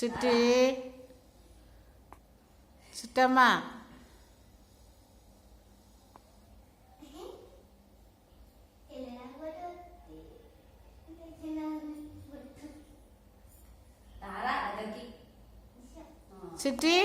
చిట్టి చిట్టమ్మ చిట్టి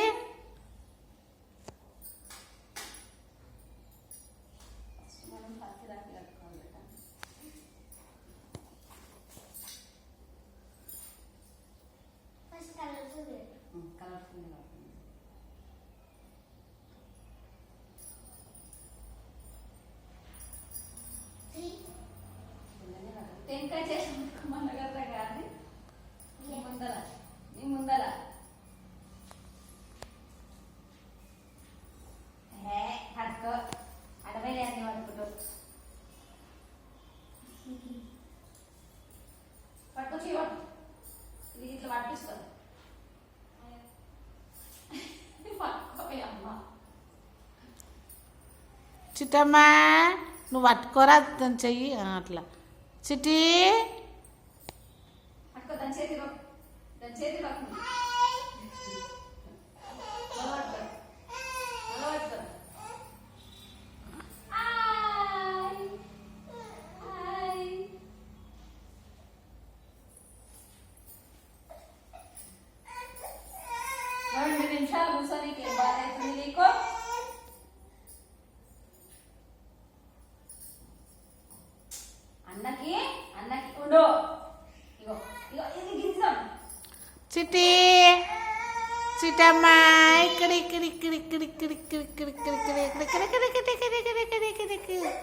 టెంకాయ చేసి మన కదా కాదు నీ ముందల పట్టుకో అడవై అన్ని పట్టుకుంటూ పట్టుకొచ్చి ఇది ఇట్లా పట్టిస్తాను పట్టుకోవే అమ్మ చిట్టమ్మ నువ్వు పట్టుకోరా దాన్ని చెయ్యి అట్లా చిట్టి పట్టుకో దాని చేతి రెండు నిమిషాలు కూర్చొని బాధ అవుతుంది నీకు అన్నకి ఉండు ఇగో ఇగో ఇది గింజం చిట్టి చిట్టమ్మ ఇక్కడ ఇక్కడ ఇక్కడ ఇక్కడ ఇక్కడ ఇక్కడ ఇక్కడ ఇక్కడ ఇక్కడ ఇక్కడ ఇక్కడ ఇక్కడ ఇక్కడ ఇక్కడ ఇక్కడ ఇక్కడ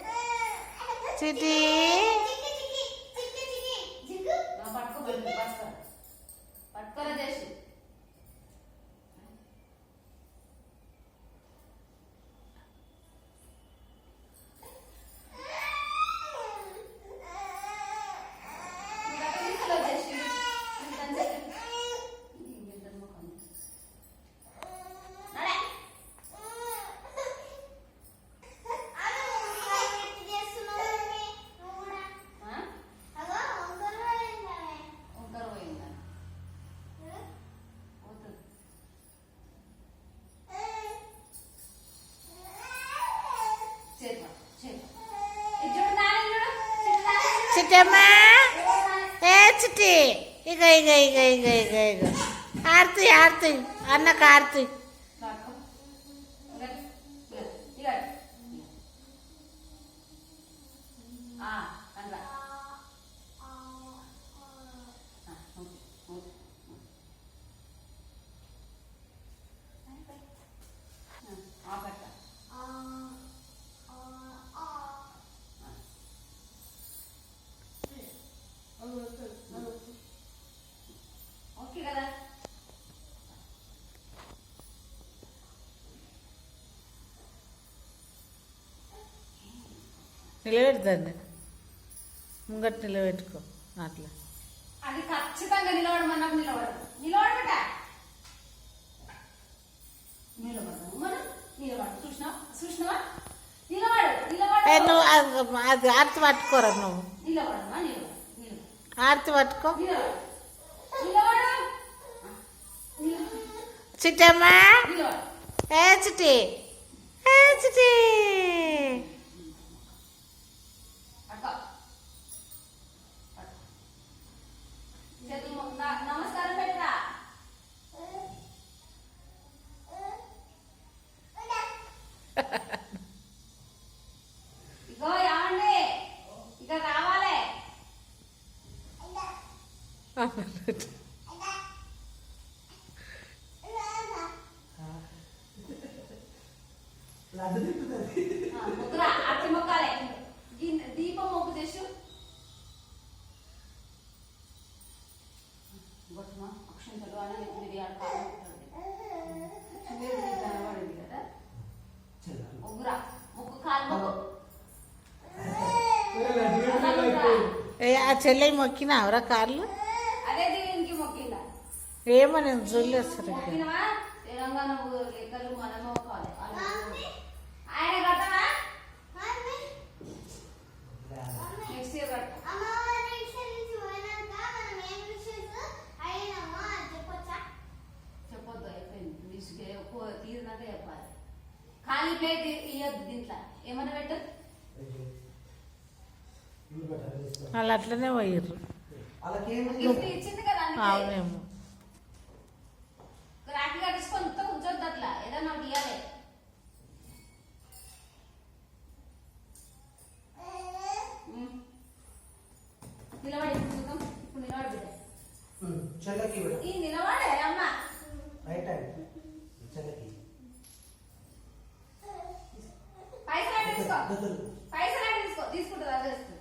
చిట్టి పట్టుకోరా చేసి చిట్టమ్మ ఏ చిట్టి ఇక ఇక ఇక ఇక ఇక ఇక ఆర్తి ఆర్తి అన్నకు ఆర్తి ఓకే కదా నిలబెడతాను ముంగట నిలబెట్టుకో అట్లా అది ఖచ్చితంగా నిలబడమన్నప్పుడు నిలబడబెట్ట నిలబడము మనం నిలబడు చూసినావా నిలబడు నువ్వు అది ఆర్తి పట్టుకోరా నువ్వు నిలబడమా ఆర్తి పట్టుకో నిలబడు చిట్టమ్మ ఏ చిట్టి ఏ చిట్టి నమస్కారం పెట్టరా ఇగో ఏమండి ఇక రావాలి మొక్కురా అట్టి మొక్కాలే దీపం మొక్కు చేసు గొట్టమా అక్షంతలు అని మీరు కనబడింది కదా మొగ్గురా మొక్కు కాలు మొక్కు ఏ ఆ చెల్లె మొక్కినావరా కార్లు అదే దీనికి మొక్కిందా ఏమో నేను చూడలేదు మొక్కినవా తెలంగాణ లెక్కలు మనము ఆయన కట్టవా నెక్స్ట్ ఇయర్ కట్ట తీయద్దు దీంట్లో ఏమన్నా పెట్టు. వాళ్ళు అట్లనే పోయిర్రు. గిఫ్ట్ ఇచ్చింది కదా అందుకే. అవునేమో. రాఖీ కట్టించుకొని మొత్తం ఉంచొద్దు అట్లా ఏదన్నా ఒకటి ఇయ్యాలి. నిలబడి చూద్దాం. ఇప్పుడు నిలబడి బిడ్డ. ఈ నిలబడే అమ్మ. పైసలు అటు తీసుకో. పైసలు అటు తీసుకో. తీసుకుంటుంది అది వేస్తుంది.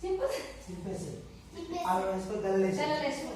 చింపు. వేసుకో.